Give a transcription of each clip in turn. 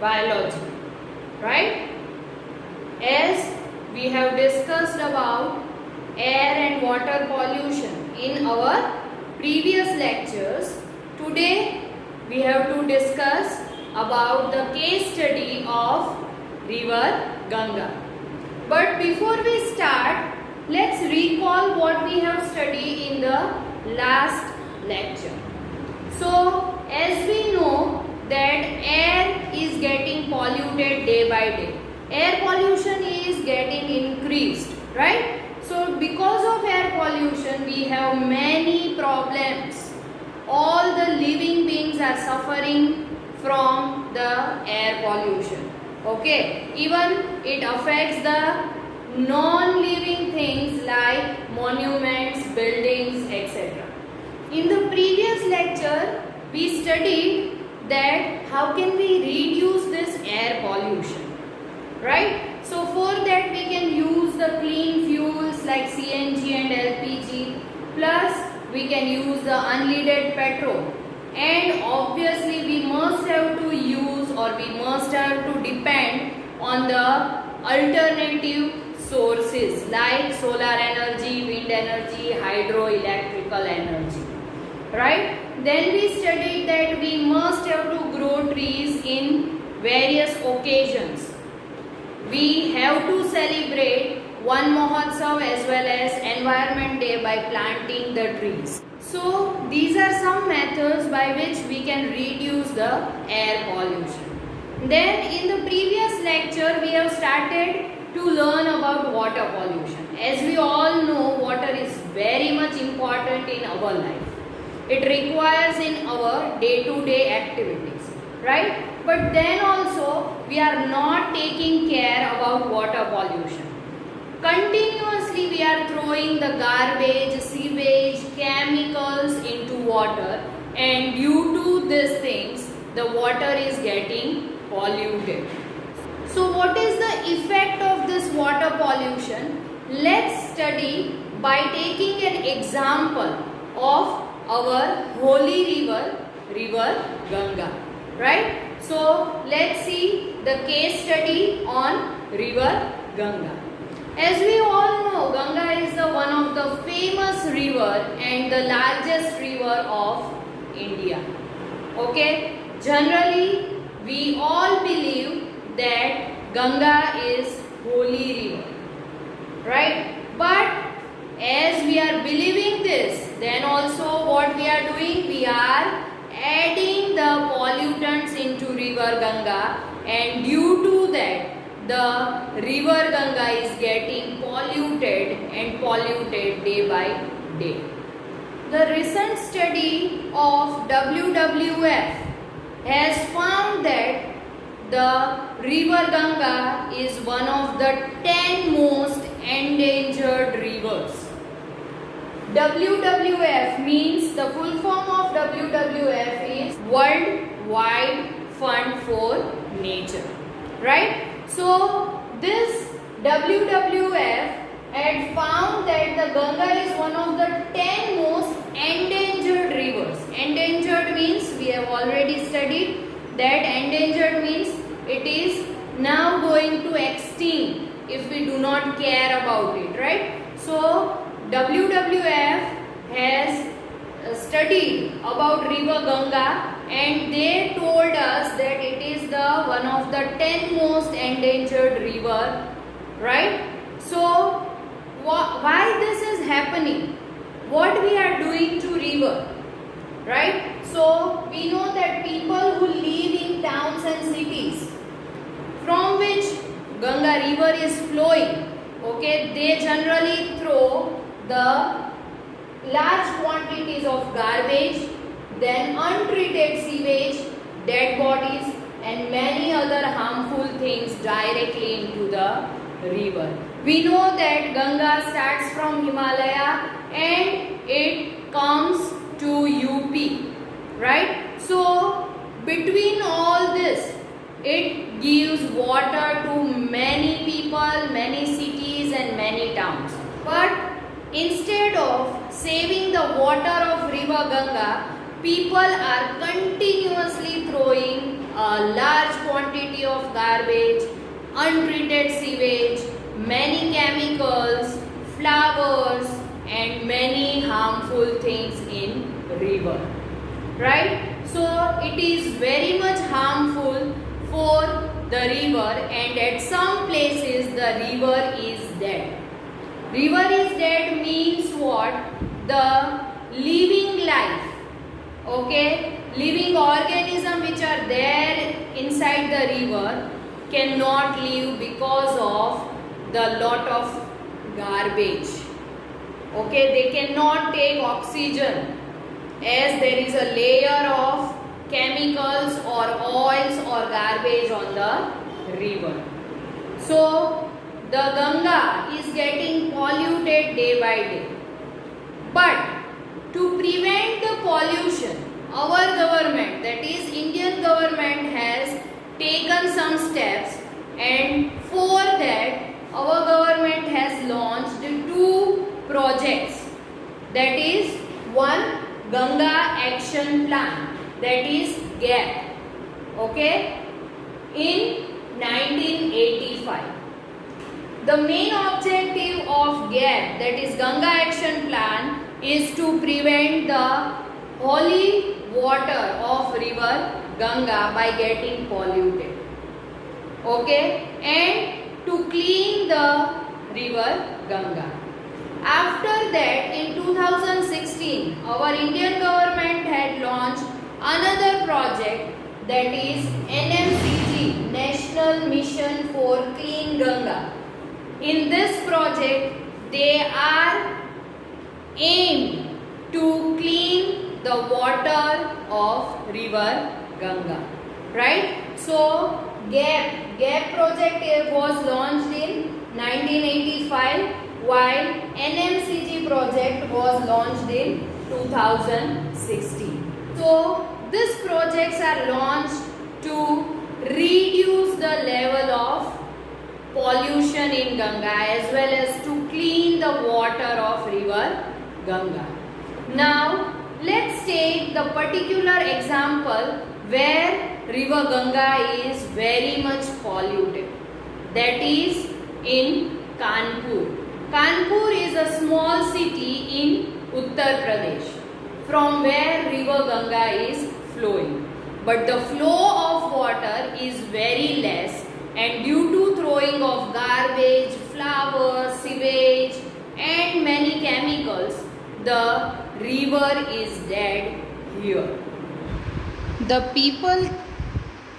biology, right? As we have discussed about air and water pollution in our previous lectures, today we have to discuss about the case study of river Ganga. But before we start, let's recall what we have studied in the last lecture. So, as we know that air is getting polluted day by day. Air pollution is getting increased, right? So, because of air pollution, we have many problems. All the living beings are suffering from the air pollution. Okay, even it affects the non-living things like monuments, buildings, etc. In the previous lecture, we studied that how can we reduce this air pollution, right? So for that we can use the clean fuels like CNG and LPG, plus we can use the unleaded petrol, and obviously we must have to use or we must have to depend on the alternative sources like solar energy, wind energy, hydroelectrical energy, right? Then we studied that we must have to grow trees in various occasions. We have to celebrate One Mahotsav as well as Environment Day by planting the trees. So these are some methods by which we can reduce the air pollution. Then in the previous lecture we have started to learn about water pollution. As we all know, water is very much important in our life. It requires in our day-to-day activities, right? But then also we are not taking care about water pollution. Continuously we are throwing the garbage, sewage, chemicals into water, and due to these things the water is getting polluted. So what is the effect of this water pollution? Let's study by taking an example of our holy river Ganga, right? So let's see the case study on river Ganga. As we all know, Ganga is the one of the famous river and the largest river of India. Okay, generally we all believe that Ganga is holy river, right? But as we are believing this, then also what we are doing? We are adding the pollutants into river Ganga, and due to that the river Ganga is getting polluted and polluted day by day. The recent study of WWF has found that the river Ganga is one of the 10 most endangered rivers. WWF means, the full form of WWF is World Wide Fund for Nature, right? So this WWF had found that the Ganga is one of the 10 most endangered rivers. Endangered means, we have already studied that endangered means it is now going to extinct if we do not care about it, right? So WWF has studied about river Ganga, and they told us that it is the one of the 10 most endangered river, right? So why this is happening? What we are doing to river, right? So we know that people who live in towns and cities from which Ganga river is flowing, okay, they generally throw the large quantities of garbage, then untreated sewage, dead bodies, and many other harmful things directly into the river. We know that Ganga starts from Himalaya and it comes to UP, right? So between all this, it gives water to many people, many cities and many towns. But instead of saving the water of river Ganga, people are continuously throwing a large quantity untreated sewage, many chemicals, flowers and many harmful things in river. Right? So it is very much harmful for the river, and at some places the river is dead. River is dead means what? The living life, okay, living organism which are there inside the river cannot live because of the lot of garbage. Okay, they cannot take oxygen as there is a layer of chemicals or oils or garbage on the river. So the Ganga is getting polluted day by day. But to prevent the pollution, our government, that is Indian government, has taken some steps, and for that our government has launched two projects. That is one Ganga Action Plan, that is GAP, okay, in 1985. The main objective of GAP, that is Ganga Action Plan, is to prevent the holy water of river Ganga by getting polluted, okay, and to clean the river Ganga. After that, in 2016, our Indian government had launched another project, that is NMCG, National Mission for Clean Ganga. In this project, they are aimed to clean the water of river Ganga. Right? So, GAP project was launched in 1985, while NMCG project was launched in 2016. So, these projects are launched to reduce the level of pollution in Ganga as well as to clean the water of river Ganga. Now, let's take the particular example where river Ganga is very much polluted. That is in Kanpur. Kanpur is a small city in Uttar Pradesh from where river Ganga is flowing. But the flow of water is very less, and due to throwing of garbage, flowers, sewage and many chemicals, the river is dead here. The people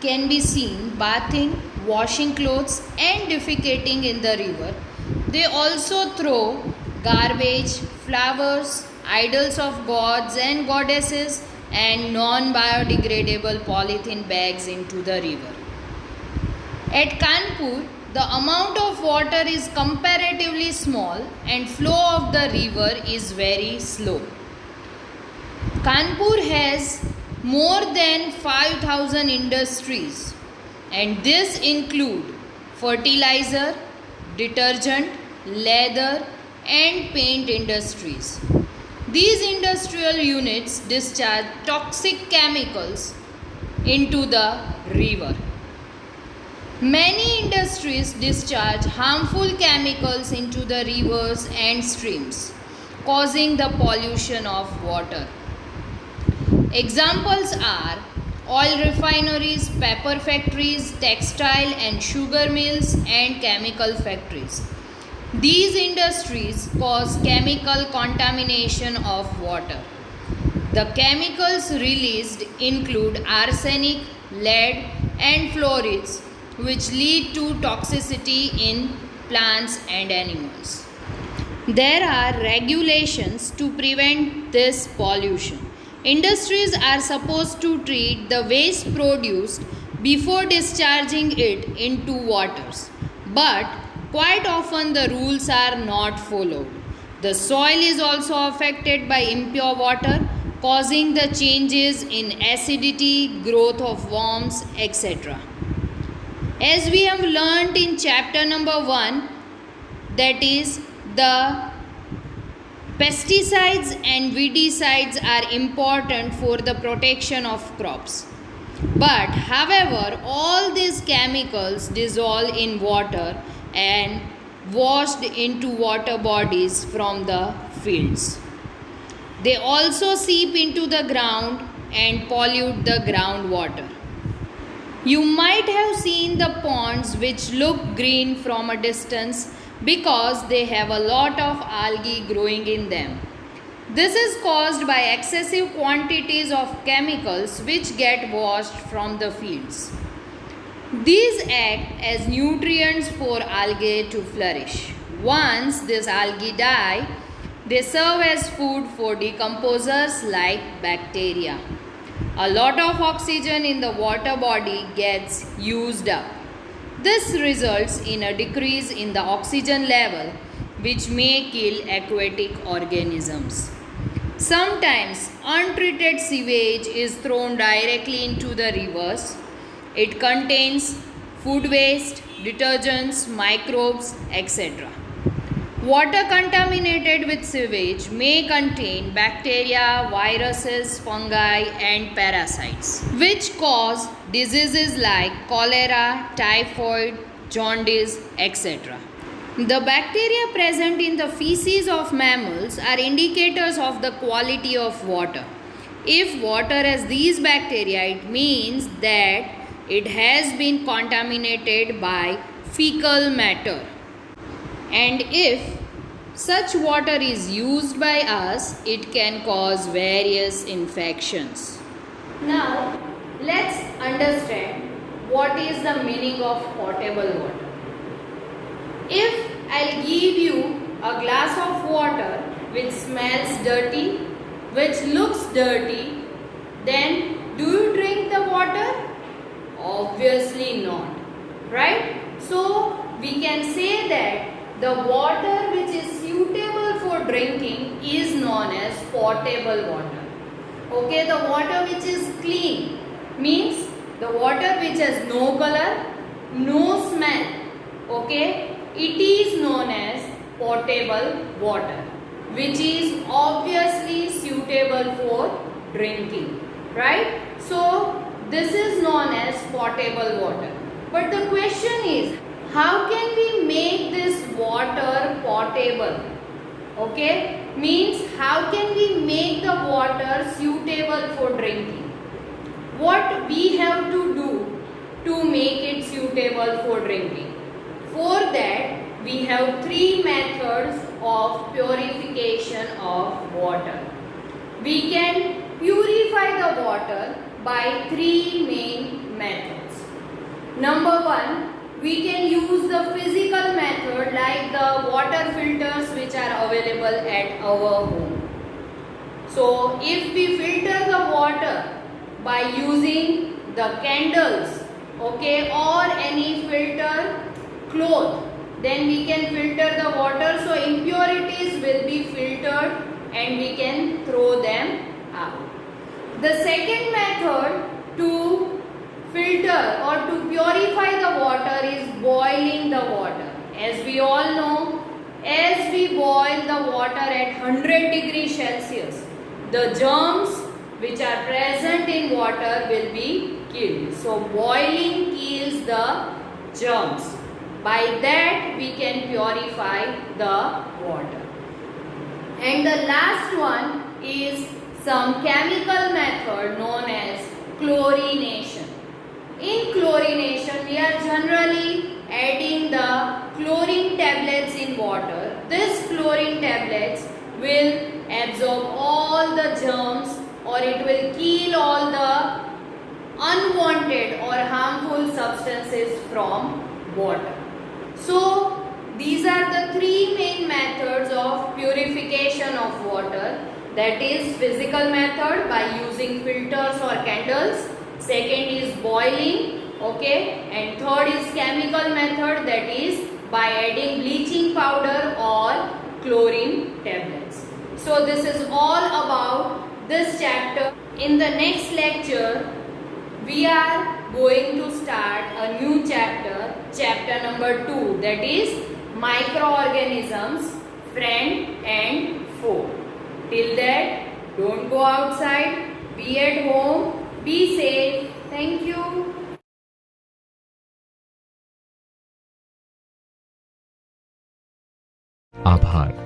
can be seen bathing, washing clothes and defecating in the river. They also throw garbage, flowers, idols of gods and goddesses and non-biodegradable polythene bags into the river. At Kanpur, the amount of water is comparatively small and flow of the river is very slow. Kanpur has more than 5,000 industries, and this include fertilizer, detergent, leather and paint industries. These industrial units discharge toxic chemicals into the river. Many industries discharge harmful chemicals into the rivers and streams, causing the pollution of water. Examples are oil refineries, pepper factories, textile and sugar mills and chemical factories. These industries cause chemical contamination of water. The chemicals released include arsenic, lead and fluorides, which lead to toxicity in plants and animals. There are regulations to prevent this pollution. Industries are supposed to treat the waste produced before discharging it into waters. But quite often the rules are not followed. The soil is also affected by impure water, causing the changes in acidity, growth of worms, etc. As we have learnt in chapter number 1, that is the pesticides and weedicides are important for the protection of crops. But however, all these chemicals dissolve in water and washed into water bodies from the fields. They also seep into the ground and pollute the groundwater. You might have seen the ponds which look green from a distance because they have a lot of algae growing in them. This is caused by excessive quantities of chemicals which get washed from the fields. These act as nutrients for algae to flourish. Once these algae die, they serve as food for decomposers like bacteria. A lot of oxygen in the water body gets used up. This results in a decrease in the oxygen level, which may kill aquatic organisms. Sometimes untreated sewage is thrown directly into the rivers. It contains food waste, detergents, microbes, etc. Water contaminated with sewage may contain bacteria, viruses, fungi, and parasites, which cause diseases like cholera, typhoid, jaundice, etc. The bacteria present in the feces of mammals are indicators of the quality of water. If water has these bacteria, it means that it has been contaminated by fecal matter. And if such water is used by us, it can cause various infections. Now, let's understand what is the meaning of potable water. If I'll give you a glass of water which smells dirty, which looks dirty, then do you drink the water? Obviously not, right? So we can say that the water which is suitable for drinking is known as potable water. Okay, the water which is clean means the water which has no color, no smell. Okay, it is known as potable water, which is obviously suitable for drinking, right? So this is known as potable water. But the question is, how can we make this water potable? Okay, means how can we make the water suitable for drinking? What we have to do to make it suitable for drinking? For that, we have three methods of purification of water. We can purify the water by three main methods. Number one, we can use the physical method like the water filters which are available at our home. So, if we filter the water by using the candles, okay, or any filter cloth, then we can filter the water, so impurities will be filtered and we can throw them out. The second method to filter or to purify the water is boiling the water. As we all know, as we boil the water at 100 degrees Celsius, the germs which are present in water will be killed. So boiling kills the germs. By that we can purify the water. And the last one is some chemical method known as chlorination. In chlorination, we are generally adding the chlorine tablets in water. This chlorine tablets will absorb all the germs, or it will kill all the unwanted or harmful substances from water. So, these are the three main methods of purification of water. That is physical method by using filters or candles. Second is boiling, okay, and third is chemical method, that is by adding bleaching powder or chlorine tablets. So this is all about this chapter. In the next lecture, we are going to start a new chapter, chapter number 2, that is microorganisms, friend and foe. Till that, don't go outside, be at home, be safe. Thank you. आभार।